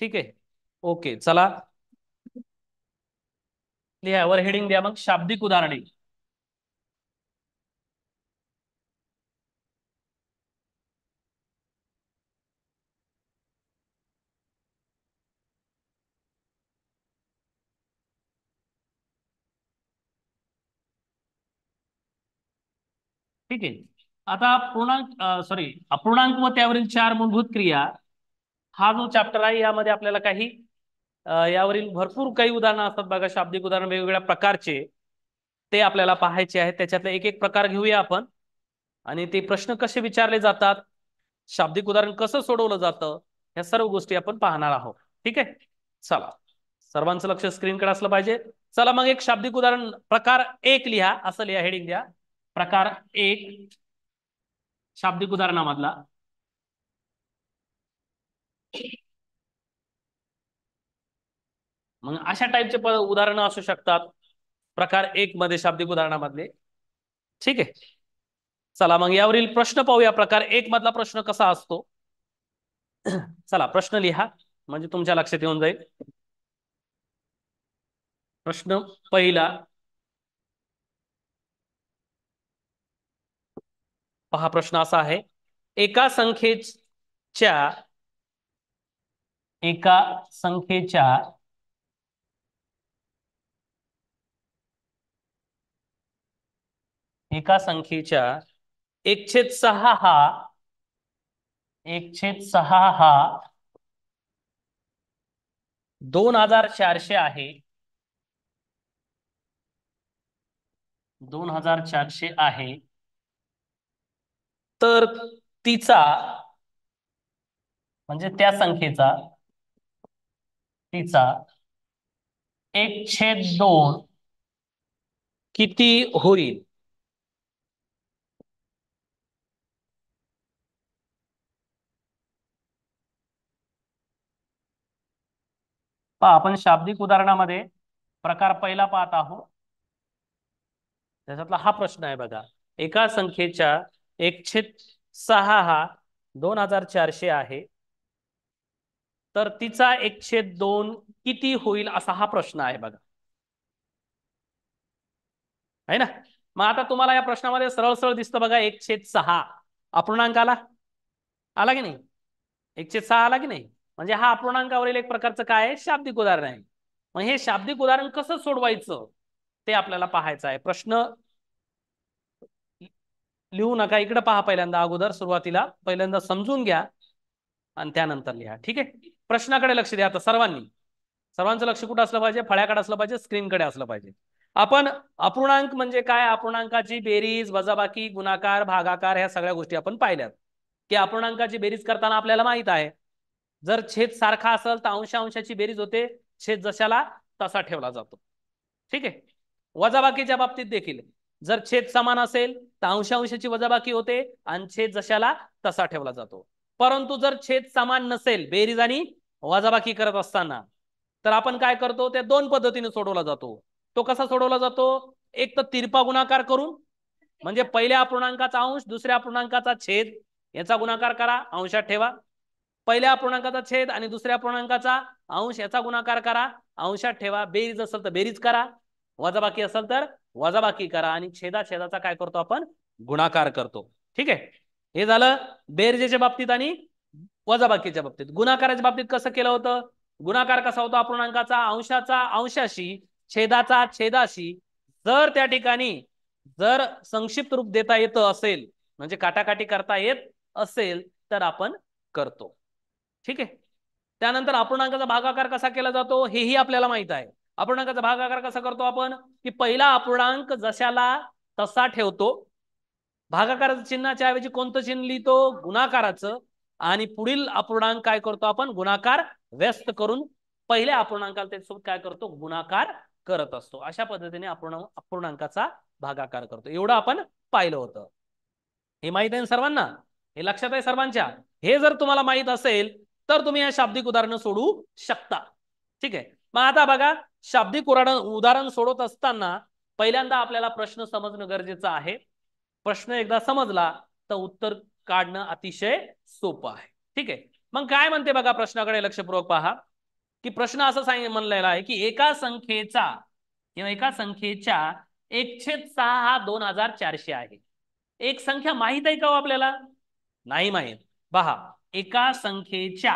ठीक आहे. ओके, चला लिहा, वर हेडिंग द्या मग शाब्दिक उदाहरणे. ठीक आहे. आता पूर्णांक सॉरी अपूर्णांक व त्यावरील चार मूलभूत क्रिया हा जो चॅप्टर आहे यामध्ये आपल्याला काही यावरील भरपूर काही उदाहरणं असतात बघा, शाब्दिक उदाहरण वेगवेगळ्या प्रकारचे ते आपल्याला पाहायचे आहेत. त्याच्यातले एक एक प्रकार घेऊया आपण आणि ते प्रश्न कसे विचारले जातात, शाब्दिक उदाहरण कसं सोडवलं जातं, या सर्व गोष्टी आपण पाहणार आहोत. ठीक आहे. चला, सर्वांचं लक्ष स्क्रीनकडे असलं पाहिजे. चला मग एक शाब्दिक उदाहरण प्रकार एक लिहा, असं लिहा, हेडिंग द्या प्रकार एक शाब्दिक उदाहरणामधला. मग अशा टाईपचे उदाहरणं असू शकतात प्रकार एक मध्ये शाब्दिक उदाहरणामधले. ठीक आहे. चला मग यावरील प्रश्न पाहूया. प्रकार एक मधला प्रश्न कसा असतो. चला प्रश्न लिहा म्हणजे तुमच्या लक्षात येऊन जाईल. प्रश्न पहिला पहा. प्रश्न असा आहे, एका संख्येच्या एका संख्येच्या एका संख्येच्या 1/6 हा 1/6 हा 2400 आहे. 2400 आहे. तर तिचा म्हणजे त्या संख्येचा तिचा 1/2 किती होईल. पहा, आपण शाब्दिक उदाहरणामध्ये प्रकार पहिला पाहत आहोत. त्याच्यातला हा प्रश्न आहे बघा, एका संख्येच्या 1/6 हा 2400 आहे. तर तिचा 1/2 किती होईल, असा हा प्रश्न आहे बघा, आहे ना. मग आता तुम्हाला या प्रश्नामध्ये सरळ सरळ दिसतं बघा, 1/6 अपूर्णांक आला, आला की नाही. 1/6 आला की नाही, म्हणजे हा अपूर्णांकावरील एक प्रकारचं काय आहे, शाब्दिक उदाहरण आहे. मग हे शाब्दिक उदाहरण कसं सोडवायचं ते आपल्याला पाहायचं आहे. प्रश्न लिहू नका, इकडे पहा. पहिल्यांदा अगोदर सुरुवातीला पहिल्यांदा समजून घ्या आणि त्यानंतर लिहा. ठीक आहे. प्रश्नाकडे लक्ष द्या आता सर्वांनी. सर्वांचं लक्ष कुठं असलं पाहिजे, फळ्याकडे असलं पाहिजे, स्क्रीनकडे असलं पाहिजे. आपण अपूर्णांक म्हणजे काय, अपूर्णांकाची बेरीज वजाबाकी गुणाकार भागाकार ह्या सगळ्या गोष्टी आपण पाहिल्यात की अपूर्णांकाची बेरीज करताना आपल्याला माहित आहे, जर छेद सारखा असेल तर अंशांशाची बेरीज होते, छेद जशाला तसा ठेवला जातो. ठीक आहे. वजाबाकीच्या बाबतीत देखील जर छेद समान असेल तर अंशांशाची वजाबाकी होते आणि छेद जशाला तसा ठेवला जातो. परंतु जर छेद समान नसेल बेरीज आणि वजाबाकी करत असताना, तर आपण काय करतो, त्या दोन पद्धतीने सोडवला जातो. तो कसा सोडवला जातो, एक तर तिरपा गुणाकार करून, म्हणजे पहिल्या अपूर्णांकाचा अंश दुसऱ्या अपूर्णांकाचा छेद याचा गुणाकार करा, अंशात ठेवा. पहिल्या अपूर्णांकाचा छेद आणि दुसऱ्या अपूर्णांकाचा अंश याचा गुणाकार करा, अंशात ठेवा. बेरीज असेल तर बेरीज करा, वजाबाकी असेल तर वजाबाकी करा आणि छेदा छेदाचा काय करतो आपण, गुणाकार करतो. ठीक आहे. हे झालं बेरजेच्या बाबतीत आणि वजाबाकीच्या बाबतीत. गुणाकाराच्या बाबतीत कसं केलं होतं, गुणाकार कसा होता, अपूर्णांकाचा अंशाचा अंशाशी छेदाचा छेदाशी जर त्या ठिकाणी जर संक्षिप्त रूप देता येतं असेल, म्हणजे काटाकाटी करता येत असेल तर आपण करतो. ठीक आहे. त्यानंतर अपूर्णांकाचा भागाकार कसा केला जातो हेही आपल्याला माहित आहे. अपूर्णांकाचा भागाकार कसा करतो आपण, की पहिला अपूर्णांक जशाला तसा ठेवतो, भागाकाराच्या चिन्हाच्या ऐवजी कोणतं चिन्ह लिहितो, गुणाकाराचं, आणि पुढील अपूर्णांक काय करतो आपण, गुणाकार व्यस्त करून पहिल्या अपूर्णांकाला त्याच्यासोबत काय करतो, गुणाकार करत असतो. अशा पद्धतीने अपूर्णांकाचा भागाकार करतो. एवढं आपण पाहिलं होतं. हे माहित आहे सर्वांना, हे लक्षात आहे सर्वांच्या. हे जर तुम्हाला माहित असेल तर तुम्ही या शाब्दिक उदाहरण सोडवू शकता. ठीक आहे. मग आता बघा, शाब्दिक उदाहरण सोडवत असताना पहिल्यांदा आपल्याला प्रश्न समजणं गरजेचं आहे. प्रश्न एकदा समजला तर उत्तर काढणं अतिशय सोपं आहे. ठीक आहे. मग काय म्हणते बघा, प्रश्नाकडे लक्षपूर्वक पहा की प्रश्न असं म्हणलेला आहे की एका संख्येचा किंवा एका संख्येच्या 1/6 हा 2400 आहे. एक संख्या माहित आहे का हो आपल्याला? नाही माहित. पहा, एका संख्येच्या,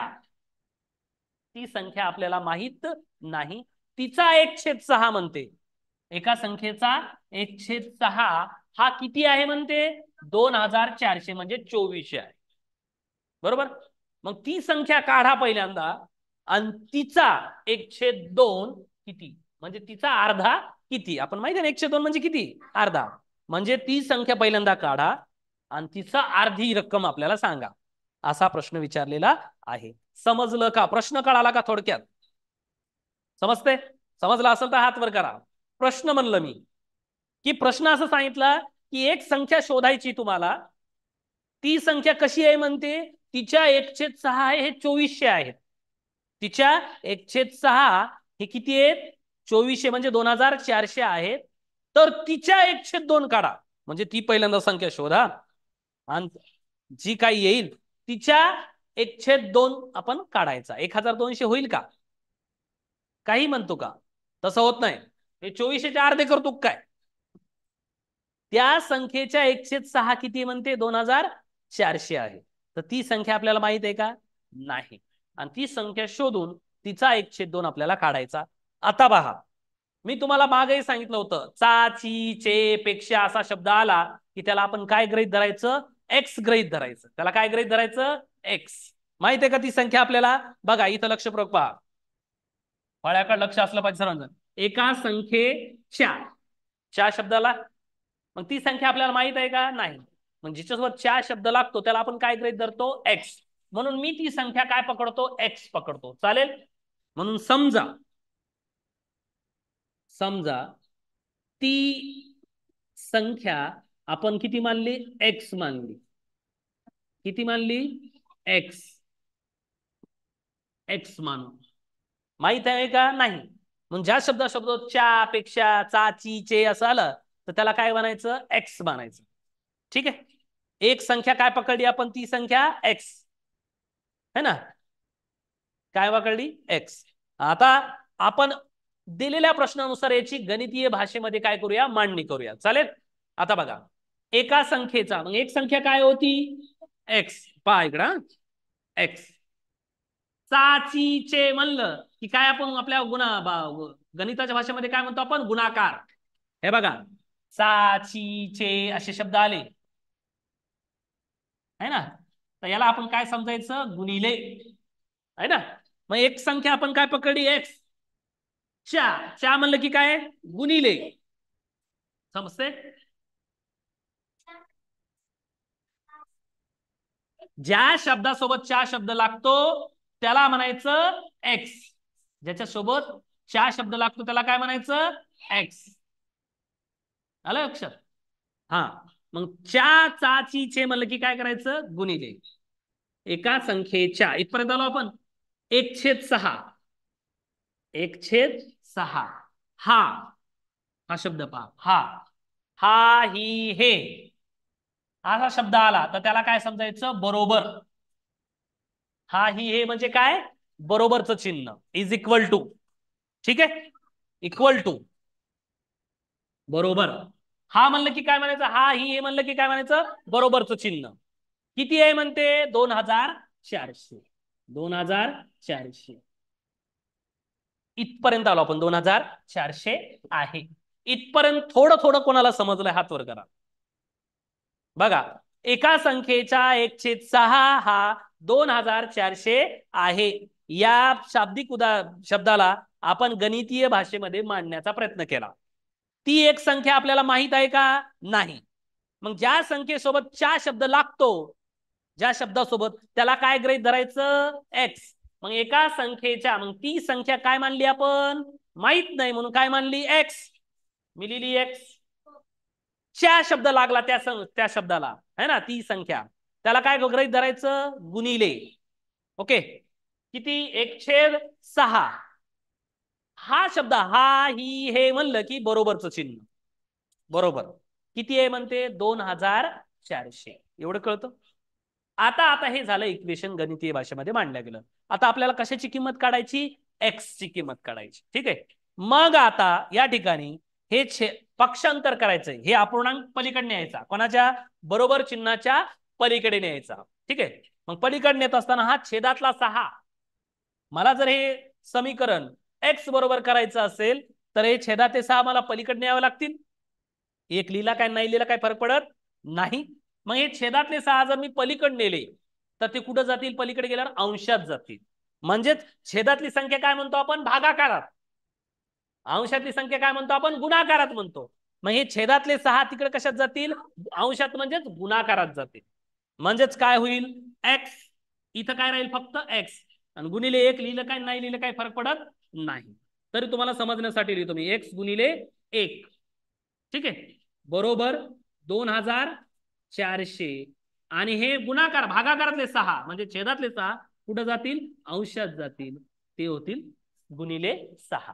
ती संख्या आपल्याला माहित नाही, तिचा 1/6 म्हणते. एका संख्येचा 1/6 हा किती आहे म्हणते? 2400 म्हणजे 2400 आहे. बरोबर. मग ती संख्या काढा पहिल्यांदा आणि तिचा 1/2 किती, म्हणजे तिचा अर्धा किती. आपण माहिती आहे ना 1/2 म्हणजे किती? अर्धा. म्हणजे ती संख्या पहिल्यांदा काढा आणि तिचा अर्धी रक्कम आपल्याला सांगा, असा प्रश्न विचारलेला आहे. समजलं का? प्रश्न कळाला का थोडक्यात? समजते? समजलं असेल तर हात वर करा. प्रश्न म्हणलं मी की प्रश्न असं सांगितला की एक संख्या शोधायची तुम्हाला. ती संख्या कशी आहे म्हणते? तिच्या 1/6 आहे हे 2400 आहेत. तिच्या 1/6 हे किती आहेत? 2400 म्हणजे 2400 आहेत. तर तिच्या 1/2 काढा, म्हणजे ती पहिल्यांदा संख्या शोधा आणि जी काही येईल तिच्या 1/2 आपण काढायचा. 1200 होईल का? काही म्हणतो का? तसं होत नाही. हे 2400चे अर्धे करतो काय? त्या संख्येच्या 1/6 किती म्हणते? 2400 आहे. तर ती संख्या आपल्याला माहित आहे का? नाही. आणि ती संख्या शोधून तिचा 1/2 आपल्याला काढायचा. आता पहा, मी तुम्हाला मागेही सांगितलं होतं, चा, ची, चे, पेक्षा असा शब्द आला की त्याला आपण काय गृहीत धरायचं? एक्स गृहीत धरायचं. त्याला काय गृहीत धरायचं? एक्स. माहित आहे का ती संख्या आपल्याला? बघा इथं लक्षपूर्वक पहा, फळ्याकडे लक्ष असलं पाहिजे सर्वांचं. एका संख्येच्या, च्या शब्दाला, मग ती संख्या आपल्याला माहित आहे का? नाही. मग जिच्यासोबत च्या शब्द लागतो त्याला आपण काय गृहीत धरतो? एक्स. म्हणून मी ती संख्या काय पकडतो? एक्स पकडतो. चालेल? म्हणून समजा ती संख्या आपण किती मानली? एक्स मानली. किती मानली? एक्स. एक्स मानू. माहित आहे का? नाही. मग ज्या शब्द च्या, पेक्षा, चा, ची, चे असं आलं तर त्याला काय म्हणायचं? एक्स म्हणायचं. ठीक आहे. एक संख्या काय पकडली आपण? ती संख्या एक्स है ना. काय पकडली? एक्स. आता आपण दिलेल्या प्रश्नानुसार याची गणितीय भाषेमध्ये काय करूया? मांडणी करूया. चालेल? आता बघा, एका संख्येचा, मग एक संख्या काय होती? एक्स. पहा इकडं, एक्स. चे म्हणलं की काय आपण आपल्या गणिताच्या भाषेमध्ये काय म्हणतो आपण? गुणाकार. हे बघा, चे असे शब्द आले है ना, तर याला आपण काय समजायचं? गुणिले. है ना. मग एक संख्या आपण काय पकडली? एक्स. च्या म्हणलं की काय? गुणिले. समजते? ज्या शब्दासोबत च्या शब्द लागतो त्याला म्हणायचं एक्स. ज्याच्या सोबत च्या शब्द लागतो त्याला काय म्हणायचं? एक्स. आलं लक्षात? हा. मग चा, ची, चे म्हणलं की काय करायचं? गुणिले. एका संख्येच्या, इथपर्यंत आलो आपण. 1/6. 1/6. हा शब्द पहा. हा ही हे असा शब्द आला तर त्याला काय समजायचं? बरोबर. हा ही हे म्हणजे काय? बरोबरचं चिन्ह. Is equal to. ठीक आहे. इक्वल टू, बरोबर. हा म्हणलं की काय म्हणायचं? हा ही हे म्हणलं की काय म्हणायचं? बरोबरचं चिन्ह. किती आहे म्हणते? 2400. 2400. इथपर्यंत आलो आपण. 2400 आहे. इथपर्यंत थोडं थोडं कोणाला समजलंय? हात वर करा. बघा, एका संख्येचा 1/6 हा 2400 आहे. या शाब्दिक शब्दाला आपण गणितीय भाषेमध्ये मांडण्याचा प्रयत्न केला. ती एक संख्या आपल्याला माहित आहे का? नाही. मग ज्या संख्येसोबत च्या शब्द लागतो, ज्या शब्दासोबत, त्याला काय गृहीत धरायचं? एक्स. मग एका संख्येच्या, मग ती संख्या काय मानली आपण? माहित नाही म्हणून काय मानली? एक्स. मी लिहिली एक्स. च्या शब्द लागला त्या शब्दाला है ना, ती संख्या, त्याला काय गृहीत धरायचं? गुणिले. ओके. किती? 1/6. हा शब्द हा ही हे म्हणलं की बरोबरचं चिन्ह. बरोबर. किती आहे म्हणते? 2400. एवढं कळतं? आता आता हे झालं इक्वेशन गणितीय भाषेमध्ये मांडलं गेलं. आता आपल्याला कशाची किंमत काढायची? एक्स ची किंमत काढायची. ठीक आहे. मग आता या ठिकाणी हे पक्षांतर करायचंय. हे अपूर्णांक पलीकडे न्यायचा. कोणाच्या? बरोबर चिन्हाच्या पलीकडे न्यायचा. ठीक आहे. मग पलीकडे नेत असताना हा छेदातला 6, मला जर हे समीकरण एक्स बरोबर करायचं असेल तर हे छेदाचे 6 मला पलीकडे न्यावे लागतील. एक लिहिला काय नाही लिहिला काय फरक पडत नाही. मग हे छेदातले 6 जर मी पलीकडे नेले तर ते कुठं जातील? पलीकडे गेल्यावर अंशात जातील. म्हणजेच छेदातली संख्या काय म्हणतो आपण? भागाकारात. अंशातली संख्या काय म्हणतो आपण? गुणाकारात म्हणतो. मग हे छेदातले 6 तिकडे कशात जातील? अंशात, म्हणजेच गुणाकारात जातील. म्हणजेच काय होईल? एक्स इथं काय राहील? फक्त एक्स. आणि गुणिले 1 लिहिलं काय नाही लिहिलं काय फरक पडत नाही. तरी तुम्हाला समजण्यासाठी लिहितो मी एक्स गुणिले 1. ठीक आहे. बरोबर 2400. आणि हे गुणाकार भागाकारातले 6 म्हणजे छेदातले 6 कुठं जातील? अंशात जातील. ते होतील गुणिले 6.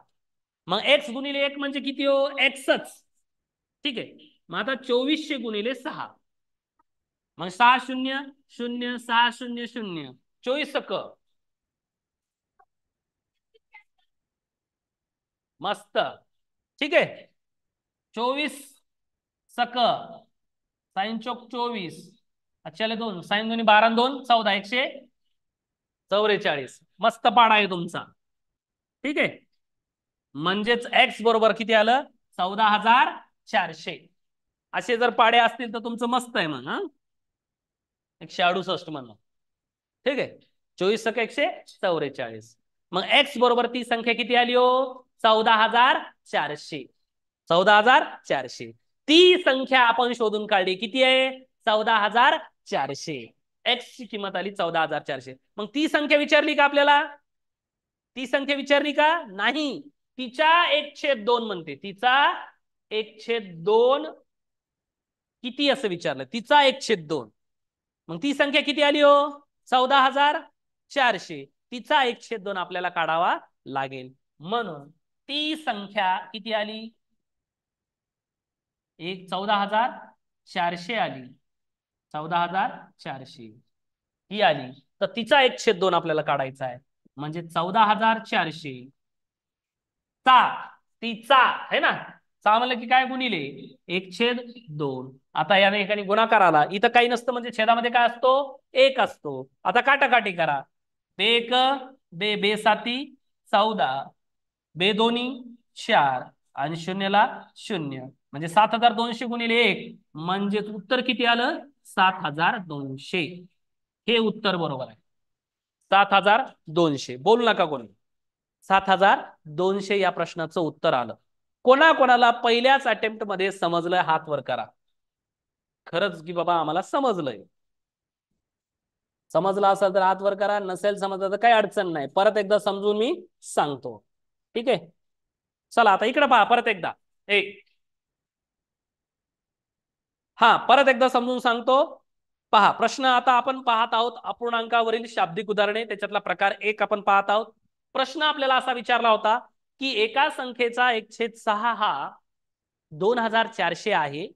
मग एक्स गुणिले 1 म्हणजे किती हो? एक्सच. ठीक आहे. मग आता 2400 गुणिले 6. मग 6 0 0 6 0 0 24 क. मस्त. ठीक आहे. 24 सक साइन चौक 24. अच्छाले 2 साइन 2 12 2 14 144. मस्त पाडा आहे तुमचा. ठीक आहे. म्हणजेच एक्स बरोबर किती आलं? 14,400. असे जर पाडे असतील तर तुमचं मस्त आहे. मग 168 म्हणून. ठीक आहे. 24 सक 144. मग एक्स बरोबर ती संख्या किती आली हो? 14,400. 14,400 ती संख्या आपण शोधून काढली. किती आहे? 14,400. एक्स ची किंमत आली 14,400. मग ती संख्या विचारली का आपल्याला? ती संख्या विचारली का? नाही. तिचा 1/2 म्हणते. तिचा 1/2 किती असं विचारलं. तिचा 1/2. मग ती संख्या किती आली हो? 14,400. तिचा 1/2 आपल्याला काढावा लागेल. म्हणून ती संख्या किती आली? 14,400 आली. 14,400 ही आली. तर तिचा 1/2 आपल्याला काढायचा आहे. म्हणजे 14,400 चा तिचा आहे ना. 6 म्हणलं की काय? गुणिले 1/2. आता या ठिकाणी गुणाकार आला. इथं काही नसतं म्हणजे छेदामध्ये काय असतो? 1 असतो. आता काटाकाटी करा. बे 1 बे बे 7 14 बे 2 4 आणि शून्यला 0 म्हणजे 7,200 गुणिले 1 म्हणजे उत्तर किती आलं? 7,200. हे उत्तर बरोबर आहे. 7,200. बोलू नका कोणी. 7,200 या प्रश्नाचं उत्तर आलं. कोणाकोणाला पहिल्याच अटेम्प्ट मध्ये समजलंय हात वर करा. खरंच की बाबा आम्हाला समजलंय. समजलं असेल तर हात वर करा. नसेल समजलं तर काही अडचण नाही. परत एकदा समजून मी सांगतो. ठीक आहे. चला आता इकडे पहा परत एकदा. हा परत एकदा समजून सांगतो. पहा प्रश्न आता आपण पाहत आहोत अपूर्णांकावरील शाब्दिक उदाहरणे. त्याच्यातला प्रकार 1 आपण पाहत आहोत. प्रश्न आपल्याला असा विचारला होता की एका संख्येचा 1/6 हा 2,400 आहे.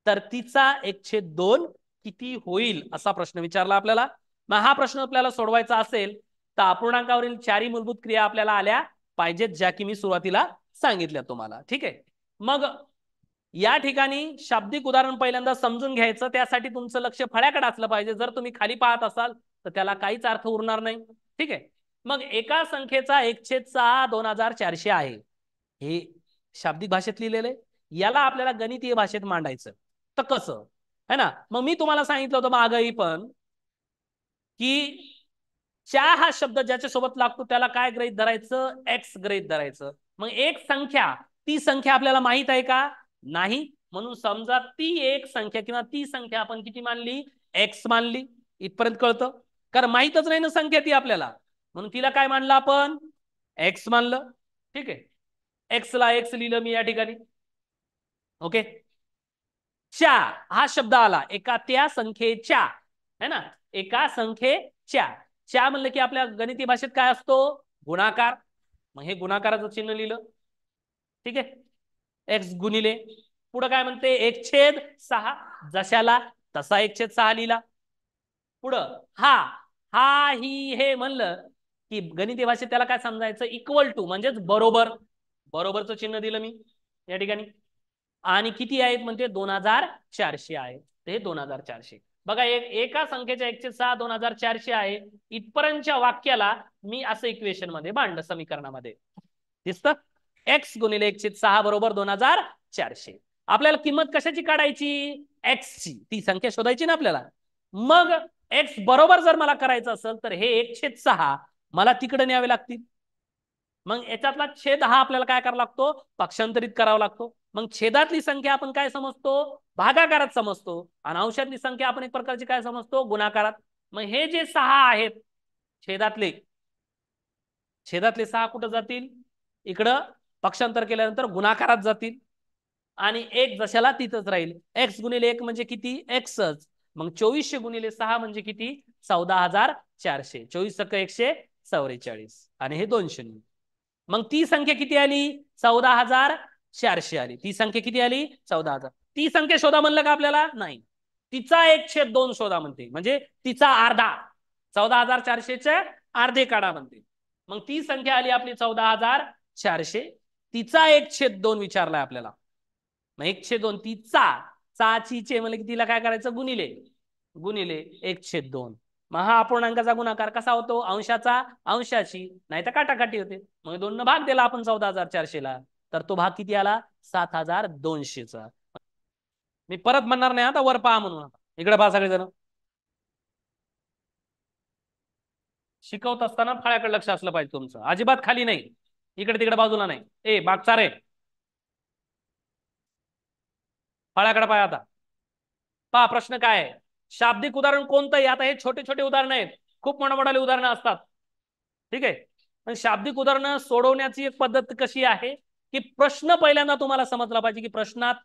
तर तिचा 1/2 किती होईल असा प्रश्न विचारला आपल्याला. मग हा प्रश्न आपल्याला सोडवायचा असेल तर अपूर्णांकावरील 4 मूलभूत क्रिया आपल्याला आल्या पाहिजेत, ज्या की मी सुरुवातीला सांगितल्या तुम्हाला. ठीक आहे. मग या ठिकाणी शाब्दिक उदाहरण पहिल्यांदा समजून घ्यायचं. त्यासाठी तुमचं लक्ष फळ्याकडे असलं पाहिजे. जर तुम्ही खाली पाहत असाल तर त्याला काहीच अर्थ उरणार नाही. ठीक आहे. मग एका संख्येचा 1/6 2,400 आहे. हे शाब्दिक भाषेत लिहिलेलं आहे. याला आपल्याला गणितीय भाषेत मांडायचं. तर कसं है ना. मग मी तुम्हाला सांगितलं होतं मागही पण की 4 हा शब्द ज्याच्या सोबत लागतो त्याला काय गृहीत धरायचं? एक्स गृहीत धरायचं. मग एक संख्या ती संख्या आपल्याला माहित आहे का? नाही. म्हणून समजा ती एक संख्या किंवा ती संख्या आपण किती मानली? एक्स मानली. इथपर्यंत कळतं? कारण माहितच नाही ना संख्या ती आपल्याला. म्हणून तिला काय मानलं आपण? एक्स मानलं. ठीक आहे. एक्स ला एक्स लिहिलं मी या ठिकाणी. ओके. च्या हा शब्द आला एका त्या संख्येच्या है ना. एका संख्येच्या च्या म्हणलं की आपल्या गणिती भाषेत काय असतो? गुणाकार. मग हे गुणाकाराचं चिन्ह लिहिलं. ठीक आहे. एक्स गुणिले पुढे काय म्हणते? 1/6 जशाला तसा 1/6 लिहिला. पुढं हा हा ही हे म्हणलं की गणिती भाषेत त्याला काय समजायचं, इक्वल टू म्हणजेच बरोबर. बरोबरचं चिन्ह दिलं मी या ठिकाणी. आणि किती आहेत म्हणते 2400 आहे. ते 2400 बघा, एका संख्येच्या 1/6 2400 आहे. इथपर्यंतच्या वाक्याला मी असं इक्वेशन मध्ये मांडलं, समीकरणामध्ये दिसतं. x गुणिले 1/6 बरोबर 2400. आपल्याला किंमत कशाची काढायची, x ची. ती संख्या शोधायची ना आपल्याला. मग x बरोबर जर मला करायचं असेल तर हे 1/6 मला तिकडे न्यावे लागतील. मग याच्यातला छेद हा आपल्याला काय करावा लागतो, पक्षांतरित करावा लागतो. मग छेदातली संख्या आपण काय समजतो, भागाकारात समजतो. आणि अंशातली संख्या आपण एक प्रकारची काय समजतो, गुणाकारात. मग हे जे 6 आहेत छेदातले, छेदातले 6 कुठं जातील, इकडं पक्षांतर केल्यानंतर गुणाकारात जातील. आणि एक जशाला तिथंच राहील. x गुणिले 1 म्हणजे किती, xच. मग 2400 गुणिले 6 म्हणजे किती, 14400. 24 × 144 आणि हे 2 शून्य. मग ती संख्या किती आली, 14400 आली. ती संख्या किती आली, 14000. ती संख्या शोधा म्हणलं का आपल्याला, नाही. तिचा 1/2 शोधा म्हणते, म्हणजे तिचा अर्धा. 14400 अर्धे काढा म्हणते. मग ती संख्या आली आपली 14400. तिचा 1/2 विचारलाय आपल्याला. मग 1/2 तिचा, चाची म्हणजे तिला काय करायचं, गुणिले गुणिले 1/2. मग हा अपूर्णांकाचा गुणाकार कसा होतो, अंशाचा अंशाची, नाही तर काटाकाटी होते. मग 2 भाग दिला आपण 14400 ला, तर तो भाग किती आला, 7200चा. मी परत म्हणणार नाही आता, वर पहा म्हणून. इकडे पहा सगळेजण. शिकवत असताना फळ्याकडे लक्ष असलं पाहिजे तुमचं, अजिबात खाली नाही, इकडे तिकडे बाजूला नाही. मागचा रे, फळ्याकडे पाहा. आता पहा प्रश्न काय आहे. शाब्दिक उदाहरण कोणतंही, आता हे छोटे छोटे उदाहरण आहेत, खूप मोठे उदाहरणं असतात, ठीक आहे. पण शाब्दिक उदाहरणं सोडवण्याची एक पद्धत कशी आहे, की प्रश्न पहिल्यांदा तुम्हाला समजला पाहिजे की प्रश्नात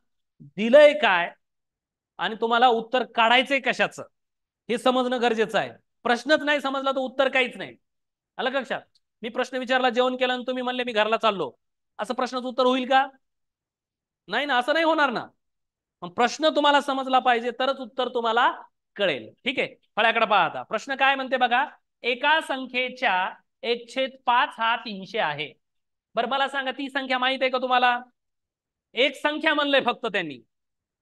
दिलंय काय आणि तुम्हाला उत्तर काढायचंय कशाचं, हे समजणं गरजेचं आहे. प्रश्नच नाही समजला तर उत्तर काहीच नाही. आलं का लक्षात. मी प्रश्न विचारला, जेवण केलं आणि तुम्ही म्हणले मी घरला चाललो, असं प्रश्नाचं उत्तर होईल का, नाही ना, असं नाही होणार ना. मग प्रश्न तुम्हाला समजला पाहिजे तरच उत्तर तुम्हाला कळेल, ठीक आहे. फळ्याकडे पहा. आता प्रश्न काय म्हणते बघा, एका संख्येच्या 1/5 हा 300 आहे. बरं मला सांगा, ती संख्या माहित आहे का तुम्हाला, एक संख्या म्हणलंय फक्त त्यांनी.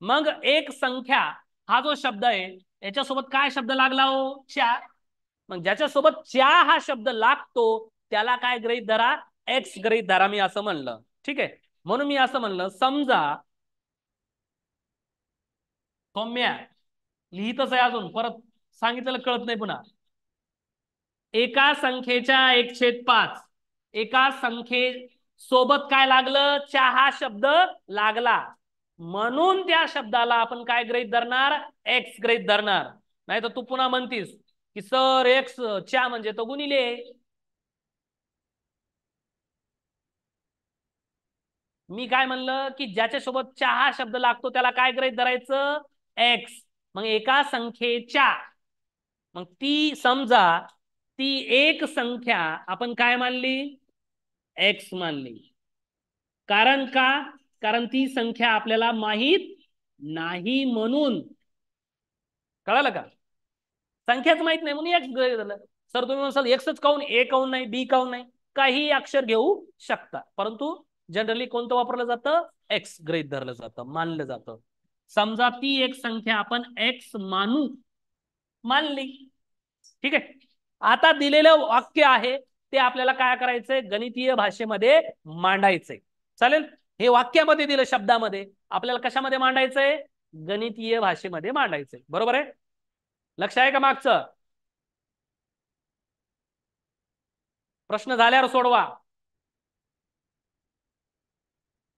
मग एक संख्या हा जो शब्द आहे याच्यासोबत काय शब्द लागला हो, च्या. मग ज्याच्यासोबत च्या हा शब्द लागतो त्याला काय गृहीत धरा, एक्स गृहीत धरा. मी असं म्हणलं, ठीक आहे. म्हणून मी असं म्हणलं, समजा सौम्या, लिहितच आहे अजून, परत सांगितलेलं कळत नाही पुन्हा. एका संख्येच्या 1/5, एका संख्येसोबत काय लागलं, च्या हा शब्द लागला, म्हणून त्या शब्दाला आपण काय गृहीत धरणार, एक्स गृहीत धरणार. नाही तर तू पुन्हा म्हणतीस की सर एक्स च्या म्हणजे तो गुणिले. मी काय म्हणलं की ज्याच्यासोबत च्या हा शब्द लागतो त्याला काय गृहीत धरायचं, एक्स. मग एका संख्येच्या, मग ती समजा ती एक संख्या आपण काय मानली, एक्स मानली. कारण का, कारण ती संख्या आपल्याला माहित नाही म्हणून. कळालं का, संख्याच माहित नाही म्हणून एक्स गृहीत धरलं. सर तुम्ही म्हणाल एक्सच काऊन, ए काऊन नाही, बी काऊन नाही, काही अक्षर घेऊ शकता, परंतु जनरली कोणतं वापरलं जातं, एक्स गृहीत धरलं जातं, मानलं जातं. समजा ती एक संख्या आपण एक्स मानली, ठीक आहे. आता दिलेलं वाक्य आहे ते आपल्याला काय करायचंय, गणितीय भाषेमध्ये मांडायचंय. चालेल, हे वाक्यामध्ये दिलं शब्दामध्ये, आपल्याला कशामध्ये मांडायचंय, गणितीय भाषेमध्ये मांडायचंय. बरोबर आहे, लक्ष आहे का मागचं. प्रश्न झाल्यावर सोडवा.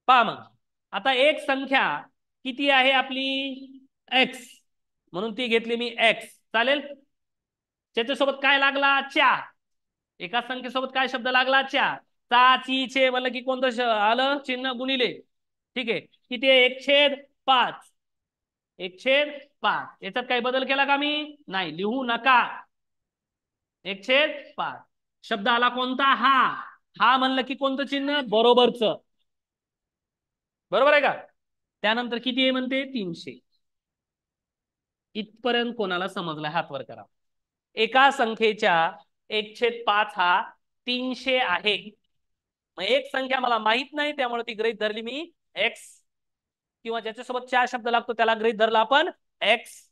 पहा मग, आता एक संख्या किती आहे आपली, एक्स, म्हणून ती घेतली मी एक्स. चालेल, त्याच्यासोबत काय लागला, च्या. एका संख्येसोबत काय शब्द लागला, च्या. चा ची छे म्हणलं की कोणतं आलं चिन्ह, गुणिले. ठीक आहे, किती आहे, 1/5. 1/5 याच्यात काही बदल केला का मी, नाही, लिहू नका. 1/5 शब्द आला कोणता, हा. हा म्हणलं की कोणतं चिन्ह, बरोबरच. बरोबर आहे का. त्यानंतर किती आहे म्हणते, 300. इथपर्यंत कोणाला समजलाय हात वर करा. एका संख्येच्या 1/5 हा 300 आहे. मग एक संख्या मला माहित नाही त्यामुळे ती गृहीत धरली मी एक्स, किंवा ज्याच्यासोबत 4 शब्द लागतो त्याला गृहीत धरला आपण एक्स.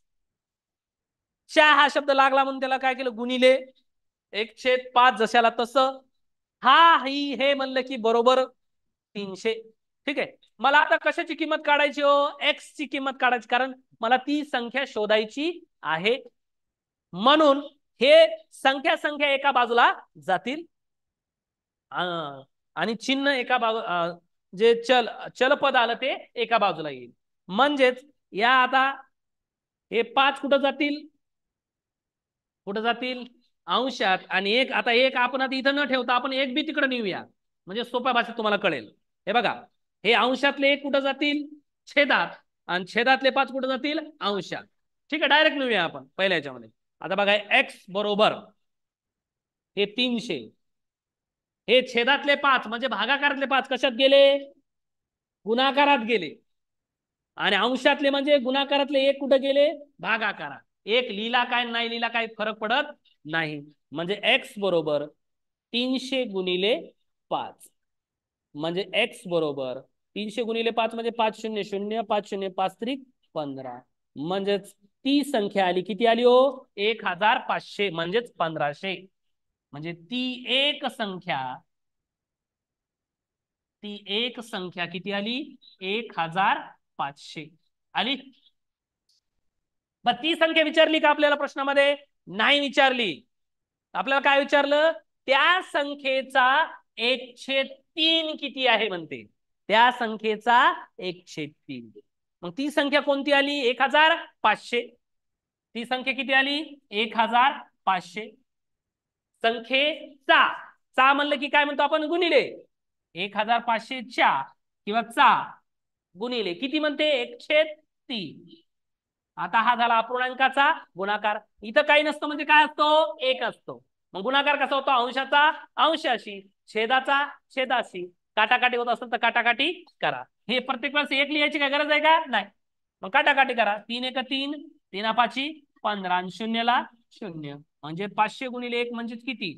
4 हा शब्द लागला म्हणून त्याला काय केलं, गुणिले 1/5 जशाला तसं. हे म्हणलं की बरोबर 300. ठीक आहे. मला आता कशाची किंमत काढायची हो, एक्स ची किंमत काढायची, कारण मला ती संख्या शोधायची आहे. म्हणून हे संख्या संख्या एका बाजूला जातील आणि चिन्ह एका बाजू जे चलपद आलं ते एका बाजूला येईल. म्हणजेच या आता हे 5 कुठं जातील, कुठं जातील अंशात, आणि एक आता एक आपण आता इथं न ठेवता आपण एक बी तिकडे नेऊया, म्हणजे सोप्या भाषेत तुम्हाला कळेल. हे बघा, हे अंशातले एक कुठं जातील छेदात, आणि छेदातले 5 कुठं जातील अंशात. ठीक आहे, डायरेक्ट नेऊया आपण पहिल्या याच्यामध्ये. आता बघा एक्स बरोबर हे 300, हे छेदातले 5 म्हणजे भागाकारातले 5 कशात गेले, गुणाकारात गेले, आणि अंशातले म्हणजे गुणाकारातले एक कुठे गेले, भागाकारात. एक लिहिला काय नाही लिहिला काय फरक पडत नाही. म्हणजे एक्स बरोबर 300 गुणिले 5, म्हणजे एक्स बरोबर 300 गुणिले 5 म्हणजे 5 0 0, 5 0 5 त्रिक 15. म्हणजेच ती संख्या आली, किती आली हो, 1500, म्हणजेच 1500. म्हणजे ती एक संख्या किती आली, 1500 आली. ती संख्या विचारली का आपल्याला प्रश्नामध्ये, नाही विचारली. आपल्याला काय विचारलं, त्या संख्येचा 1/3 किती आहे म्हणते, त्या संख्येचा 1/3. मग ती संख्या कोणती आली, 1500. ती संख्या किती आली, 1500. संख्येचा चा म्हणलं की काय म्हणतो आपण, गुणिले 1500 किंवा चा गुणिले किती म्हणते, 1/3. आता हा झाला अपूर्णांकाचा गुणाकार. इथं काही नसतं म्हणजे काय असतो, एक असतो. मग गुणाकार कसा होतो, अंशाचा अंशाशी, छेदाचा छेदाशी. काटाकाटी होत असेल तर काटाकाटी करा. हे प्रत्येक वेळेस एक लिहायची काय गरज आहे का, नाही. मग काटाकाटी करा. 3 1 3, 3 5 15, आणि शून्यला 0. म्हणजे 500 गुणिले 1 म्हणजे किती,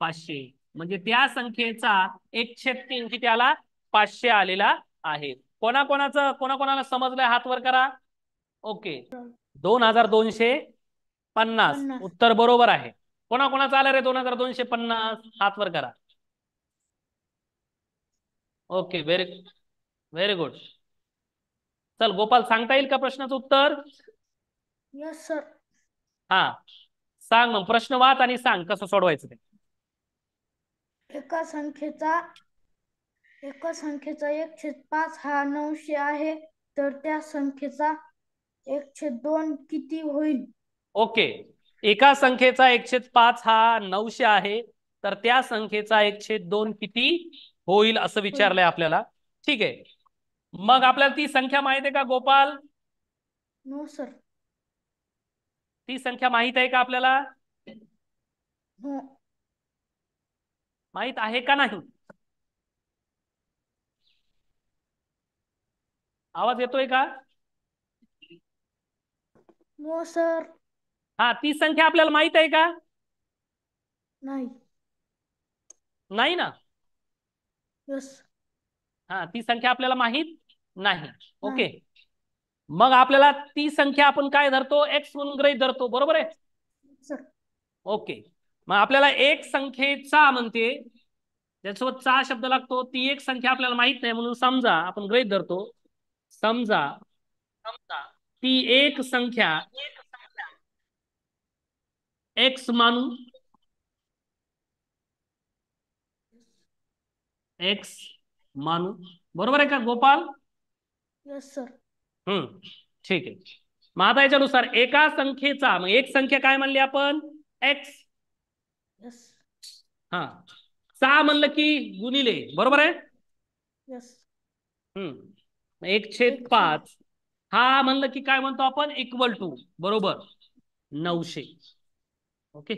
500. म्हणजे त्या संख्येचा 1/3 किती आला, 500 आलेला आहे. कोणाकोणाला समजलंय हात वर करा. ओके, 2250 उत्तर बरोबर आहे. कोणाकोणाचं आलं रे 2250, हात वर करा. Okay, very very good. चल गोपाल, सांगता येईल का प्रश्नाचं उत्तर. Yes sir. हा सांग, मग प्रश्न वाच आणि सांग कसं सोडवायचं ते. एका संख्येचा 1/5 हा 900 आहे, तर त्या संख्येचा 1/2 किती होईल. ओके, एका संख्येचा 1/5 हा 900 आहे, तर त्या संख्येचा 1/2 किती होईल असं विचारलंय आपल्याला. ठीक आहे, मग आपल्याला ती संख्या माहित आहे का गोपाल, नो सर. ती संख्या माहित आहे का आपल्याला, हो. माहित आहे का नाही, आवाज येतोय का. No sir. हा, ती संख्या आपल्याला माहित आहे का, नाही. नाही ना. यस. हा, ती संख्या आपल्याला माहित नाही. नाही. ओके, मग आपल्याला ती संख्या आपण काय धरतो, एक्स म्हणून गृहीत धरतो, बरोबर आहे. सर. ओके, मग आपल्याला एक संख्येचा म्हणते ज्याच्यासोबत चा शब्द लागतो, ती एक संख्या आपल्याला माहित नाही म्हणून समजा आपण गृहीत धरतो, समजा ती एक संख्या एक्स मानू, एक्स मानू, बरोबर आहे का गोपाल. Yes sir. ठीक आहे. मग आता याच्यानुसार एका संख्येचा, मग एक संख्या काय म्हणली आपण, एक्स. यस. हा, चा म्हणलं की गुणिले, बरोबर आहे. यस. 1/5 हा म्हणलं की काय म्हणतो आपण, इक्वल टू, बरोबर 900. ओके,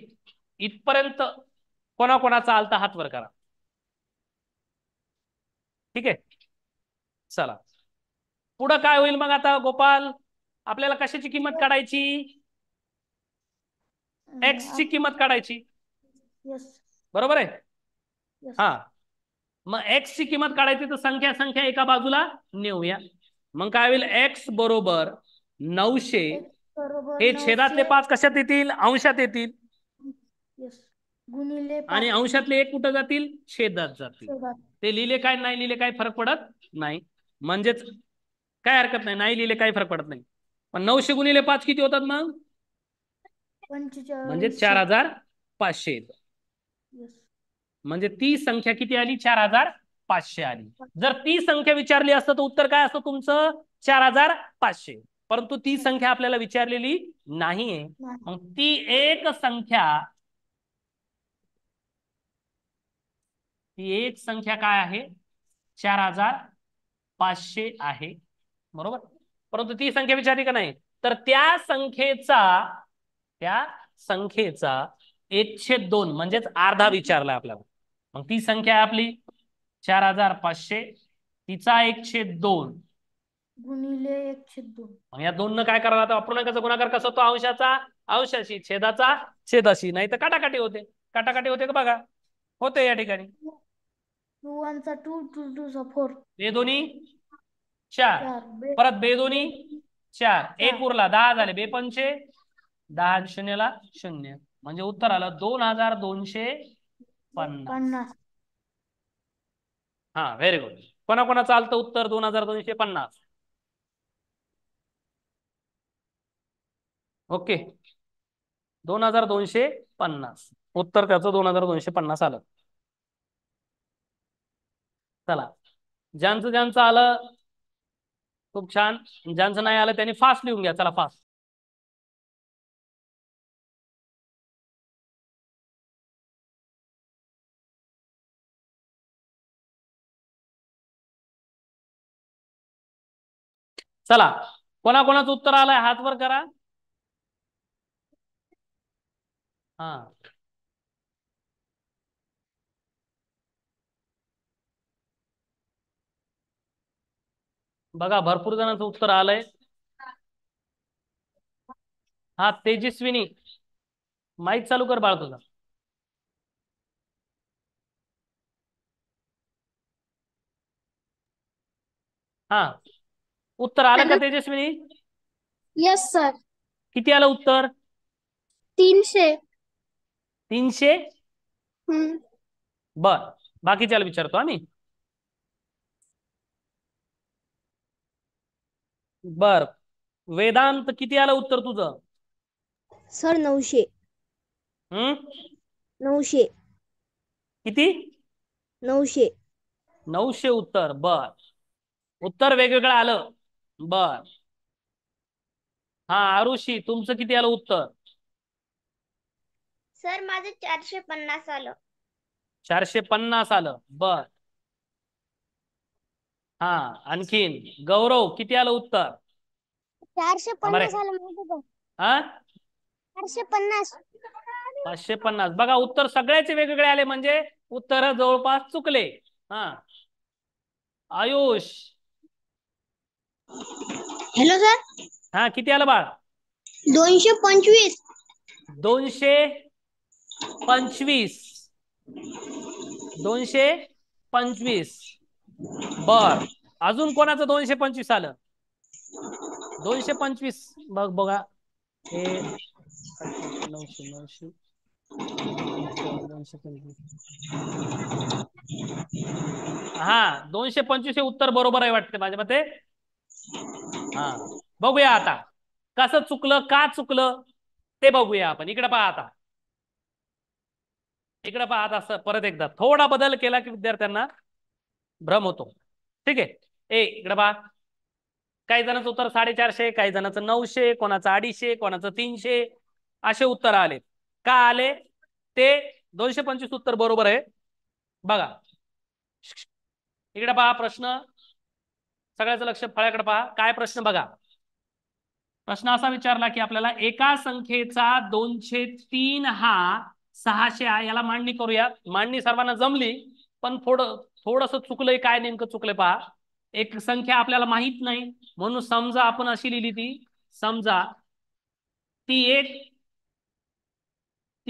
इथपर्यंत कोणाकोणाचा आलता हात वर करा. ठीक आहे, चला पुढं काय होईल मग आता गोपाल, आपल्याला कशाची किंमत काढायची, एक्स ची किंमत काढायची, यस बरोबर आहे. यस हा, मग एक्स ची किंमत काढायची तर संख्या संख्या एका बाजूला नेऊया. मग काय होईल, एक्स बरोबर 900. एक्स बरोबर हे छेदातले 900 5 कशात येतील, अंशात येतील. यस गुणिले आणि 5 अंशातले एक कुठं जातील, छेदात जातील. छेदात. ते लिहिले काय नाही लिहिले काय फरक पडत नाही, म्हणजेच काय हरकत नाही, नाही लिहिले काही फरक पडत नाही. पण 900 गुणिले 5 किती होतात मग, म्हणजे 4500. 4500 येतं. यस म्हणजे ती संख्या किती आली, 4500 आली. जर ती संख्या विचारली असतं तर उत्तर काय असतं तुमचं, 4500. परंतु ती संख्या आपल्याला विचारलेली नाहीये. मग ती एक संख्या काय आहे, 4500 आहे, बरोबर. परंतु ती संख्या विचारली का नाही, तर त्या संख्येचा 1/2 म्हणजेच अर्धा विचारला आपल्याला. मग ती संख्या आहे आपली 4500, तिचा 1/2 गुणिले 1/2. मग या दोन काय करायला, आता अपूर्णांकाचा गुणाकार कसा होतो, अंशाचा अंशाशी, छेदाचा छेदाशी, नाही तर काटाकाटी होते. काटाकाटी होते का बघा, होते या ठिकाणी. 2 1 2 2 2 4. बेदोनी 4, 4 परत बेदोनी 4, एक उरला 10 झाले, 2 पंचे 10, शून्यला 0, म्हणजे उत्तर आलं 2250. हा, व्हेरी गुड. कोणाकोणाचं आलं उत्तर 2250. ओके, 2250 उत्तर त्याचं 2250 आलं. चला, ज्यांचं ज्यांचं आलं खूप छान, ज्यांचं नाही आलं त्यांनी फास्ट लिहून घ्या. चला फास्ट. चला, कोणाकोणाचं उत्तर आलंय हात वर करा. हा, बघा भरपूर जणांचं उत्तर आलंय. हा, तेजस्विनी माईक चालू कर बाळ तुझा. हा, उत्तर आलं का तेजस्विनी? Yes sir. किती आलं उत्तर? 300. 300. बर, बाकीच्याला विचारतो आम्ही. बर, वेदांत किती आलं उत्तर तुझं? सर 900. 900. किती? 900. 900 उत्तर. बर, उत्तर वेगवेगळं आलं. बर, हा आरुषी तुमचं किती आलं उत्तर? सर माझं 450 आलं. 450 आलं. बर, हा आणखीन गौरव किती आलं उत्तर? 450 आलं माहिती का? हा, 450. 550. बघा उत्तर सगळ्याचे वेगवेगळे आले, म्हणजे उत्तर जवळपास चुकले. हा, आयुष. Hello sir. हा, किती आलं बाळ? 225. 225. 225. बर, अजून कोणाचं 225 आलं? 225 बघ बघा, हे 800 900 900 225. हा, 225 हे उत्तर बरोबर आहे वाटते माझ्या मते. हा, बघूया आता कसं चुकलं, का चुकलं ते बघूया आपण. इकडे पहा आता, इकडे पहा आता. परत एकदा थोडा बदल केला की विद्यार्थ्यांना भ्रम होतो. ठीक आहे, इकडे पहा. काही जणांचं उत्तर 450, काही जणांचं 900, कोणाचं 250, कोणाचं 300, असे उत्तर आले. का आले ते? 225 उत्तर बरोबर आहे. बघा इकडे पहा प्रश्न, सगळ्याचं लक्ष फळ्याकडे पहा. काय प्रश्न बघा. प्रश्न असा विचारला की आपल्याला एका संख्येचा 203 हा 600 याला मांडणी करूया. मांडणी सर्वांना जमली, पण थोडस चुकलंय. काय नेमकं चुकलंय पहा. एक संख्या आपल्याला माहित नाही, म्हणून समजा आपण अशी लिहिली ती. समजा ती एक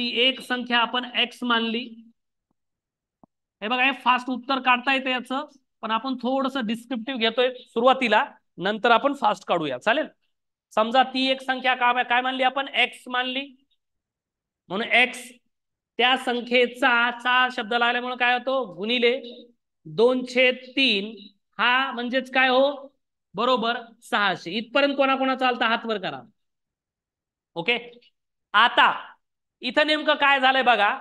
ती एक संख्या आपण एक्स मानली. हे बघा, हे फास्ट उत्तर काढता येते याचं, पण आपण थोडस डिस्क्रिप्टिव्ह घेतोय सुरुवातीला, नंतर आपण फास्ट काढूया, चालेल. समजा ती एक संख्या काय मानली आपण, एक्स मानली, म्हणून एक्स त्या संख्येचा चा शब्द लागल्यामुळे काय होतो, गुणिले 2/3 हा म्हणजेच काय हो, बरोबर 600. इथपर्यंत कोणाकोणा चालता हात वर करा. ओके, आता इथं नेमकं काय झालंय बघा.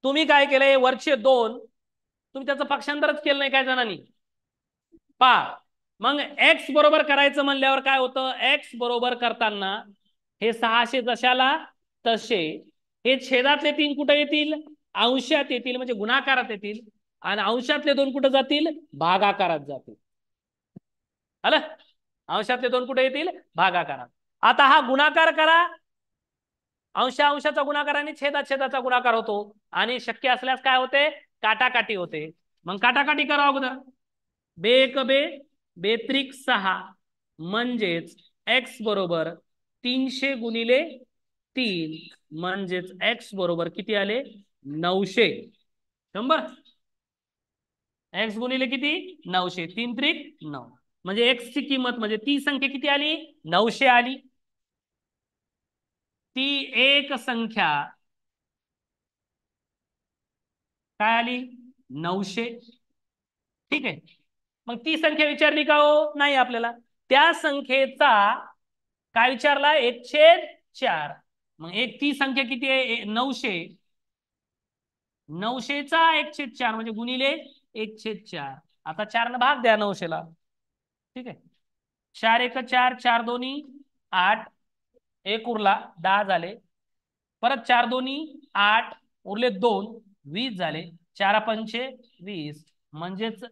तुम्ही काय केलंय, वरचे 2 तुम्ही त्याचं पक्षांतरच केलं नाही काय जणांनी, पा. मग एक्स बरोबर करायचं म्हणल्यावर काय होतं, एक्स बरोबर करताना हे 600 जशाला तसे, हे छेदातले 3 कुठे येतील, अंशात येतील, म्हणजे गुणाकारात येतील, आणि अंशातले 2 कुठे जातील, भागाकारात जातील. आलं, अंशातले 2 कुठे येतील, भागाकारात. आता हा गुणाकार करा, अंशाचा गुणाकार आणि छेदाचा गुणाकार होतो, आणि शक्य असल्यास काय होते, काटाकाटी होते. मग काटाकाटी करा अगोदर. बेक बे बेत्रिक 6 म्हणजेच एक्स बरोबर 300 गुणिले 3 म्हणजेच एक्स बरोबर किती आले, 900. 100 एक्स गुणिले किती, 900, 3 त्रिक 9, म्हणजे एक्स ची किंमत म्हणजे ती संख्या किती आली, 900 आली. ती एक संख्या काय आली, 900. ठीक आहे, मग ती संख्या विचारली का हो, नाही आपल्याला. त्या संख्येचा काय विचारला, 1/4. मग एक ती संख्या किती आहे, 900. 900चा 1/4 म्हणजे गुणिले 1/4. आता 4 न भाग द्या 900ला. ठीक आहे, 4 1 4, 4 2 8, एक उरला 10 झाले, परत 4 2 8, उरले 2, 20 झाले, 4 पंचे 20, म्हणजेच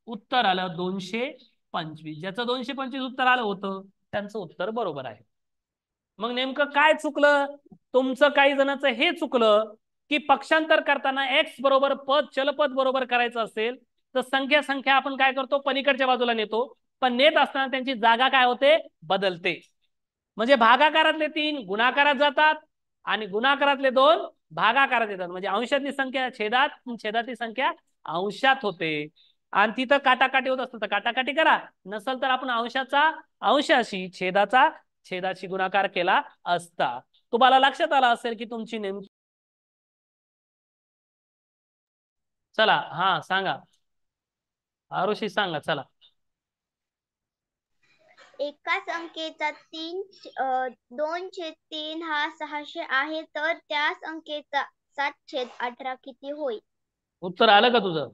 उत्तर आलं 225. ज्याचं 225 उत्तर आलं होतं त्यांचं उत्तर बरोबर आहे. मग नेमकं काय चुकलं तुमचं, काही जणांचं हे चुकलं की पक्षांतर करताना एक्स बरोबर पद चलपद बरोबर करायचं असेल तर संख्या आपण काय करतो, पलीकडच्या बाजूला नेतो, पण नेत असताना त्यांची जागा काय होते, बदलते. म्हणजे भागाकारातले 3 गुणाकारात जातात आणि गुणाकारातले 2 भागाकारात येतात. म्हणजे अंशातली संख्या छेदात, छेदातली संख्या अंशात होते. आणि तिथं काटाकाटी होत असतं तर काटाकाटी करा, नसल तर आपण अंशाचा अंशाशी, छेदाची गुणाकार केला असता. तुम्हाला लक्षात आला असेल की तुमची नेमकी. चला हा सांगा, आरुषी सांगा चला. एका संख्येचा 2/3 हा 600 आहे, तर त्या संख्येचा 7/18 किती होईल. उत्तर आलं का तुझं,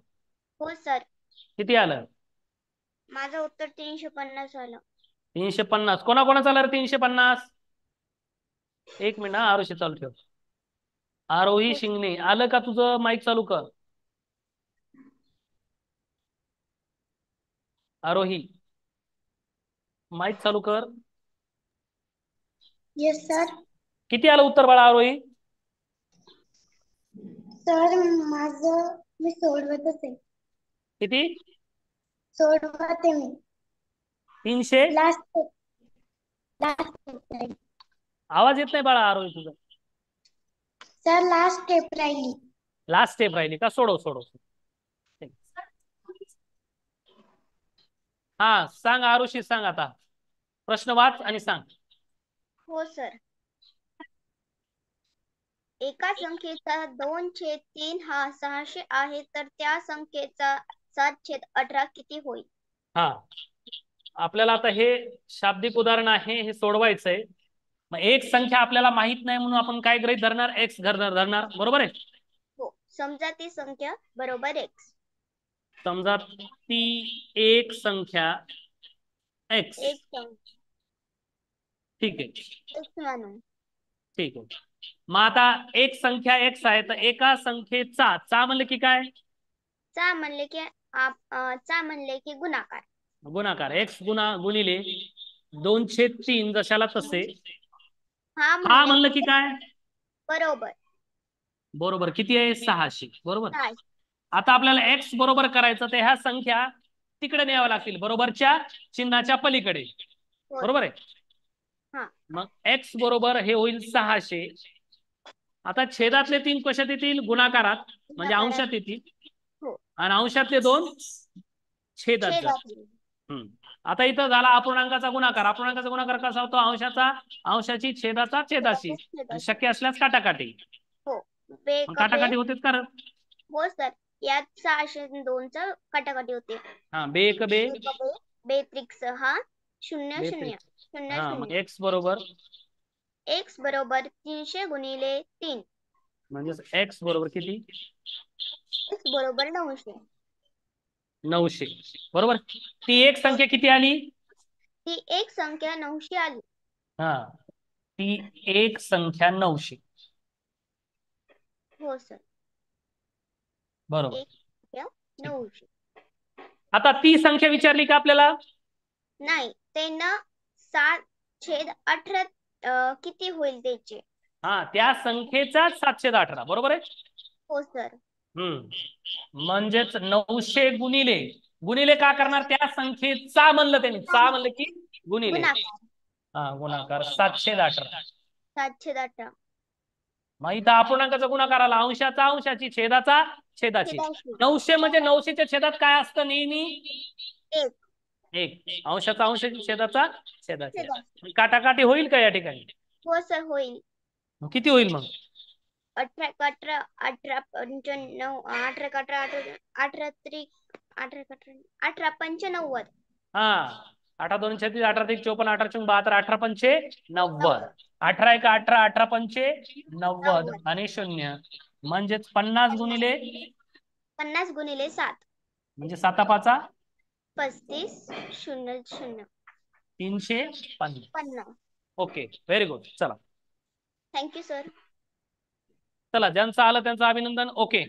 हो सर. किती आलं, माझं उत्तर 350 आलं. 350. कोणाकोणाचं आलं 350, एक मिनिट आरुषी चालू ठेव. आरोही शिंगणे आलं का तुझं, माईक चालू कर. आरोही माईक चालू कर. Yes sir. किती आलं उत्तर बाळा आरोही, सर माझं मी सोडवतच आहे. किती, सोडवते मी. 300. लास्ट आवाज येत नाही बाळा आरोही तुझा. सर लास्ट स्टेप राहिली. लास्ट स्टेप राहिली का, सोडव. हा सांग आरुषी, सांग आता प्रश्न वाच आणि सांग. हो सर. एका संख्येचा 2/3 हा 600 आहे, तर त्या संख्येचा 7/18 किती होईल. हा, आपल्याला आता हे शाब्दिक उदाहरण आहे, हे सोडवायचंय. मग एक संख्या आपल्याला माहित नाही म्हणून आपण काय गृहीत धरणार, एक्स धरणार, बरोबर आहे. हो, समजा ती संख्या बरोबर एक्स. समजा ती एक संख्या एक्स, एक संख्या ठीक आहे, एक्स म्हणून. ठीक आहे. मग आता एक संख्या एक्स आहे, तर एका संख्येचा चा म्हणले की काय, चा म्हणले की गुणाकार. गुणाकार, एक्स गुणिले 2/3 जशाला तसे. हा म्हणलं की काय, बरोबर. बरोबर किती आहे, 600, बरोबर. 600. आता आपल्याला एक्स बरोबर करायचं तर ह्या संख्या तिकडे न्याव्या लागतील, बरोबरच्या चिन्हाच्या पलीकडे, बरोबर आहे. मग एक्स बरोबर हे होईल 600 आता छेदातले 3 कशात येतील? गुणाकारात, म्हणजे अंशात येतील. हो. आणि अंशातले 2 छेदात जातील. छेदात. आता इथं झाला अपूर्णांकाचा गुणाकार. अपूर्णांकाचा गुणाकार कसा होतो? अंशाची छेदाचा छेदाशी, आणि शक्य असल्यास काटाकाटी. हो. मग काटाकाटी होतेच का? हो सर, यात 602 चा काटाकाटी होते. हा, बे एक बे, बे त्रिक 6 0 बे 0 त्रिक. 0 हा, मग 0. x बरोबर x बरोबर 300 गुणिले 3. म्हणजे x बरोबर किती? x बरोबर 900. 900 बरोबर. ती एक संख्या किती आली? ती एक संख्या 900 आली. हा, ती एक संख्या 900. हो सर, बरोबर. एक संख्या 900. आता ती संख्या विचारली का आपल्याला? नाही, त्यानं 7/18 किती होईल त्याचे? हा, त्या संख्येचा 718 बरोबर आहे. हो सर. म्हणजेच 900 गुणिले गुणिले का करणार? त्या संख्येचा म्हणलं त्यांनी, चा म्हणलं की गुणिले. हा, गुणाकार 718. 718. मग इथं अपूर्णांकाचा गुणाकार आला, अंशाचा अंशाची, छेदाचा छेदाची. 900 म्हणजे 900च्या छेदात काय असतं? नेहमी एक. अंशाचा अंशाची, छेदाचा छेदाची. काटाकाटी होईल का या ठिकाणी? हो सर, होईल. किती होईल मग? 18 18 18 95 18 18 18 त्रिक 18 18 95. हा, 18 2 36 18 3 54 18 4 72 18 5 90. 18 1 18 18 5 90 आणि 0 म्हणजेच 50 गुणिले 50 गुणिले 7 म्हणजे 7 5 35 0 0 350. Okay, very good. चला थँक्यू सर. चला, ज्यांचं आलं त्यांचं अभिनंदन. ओके.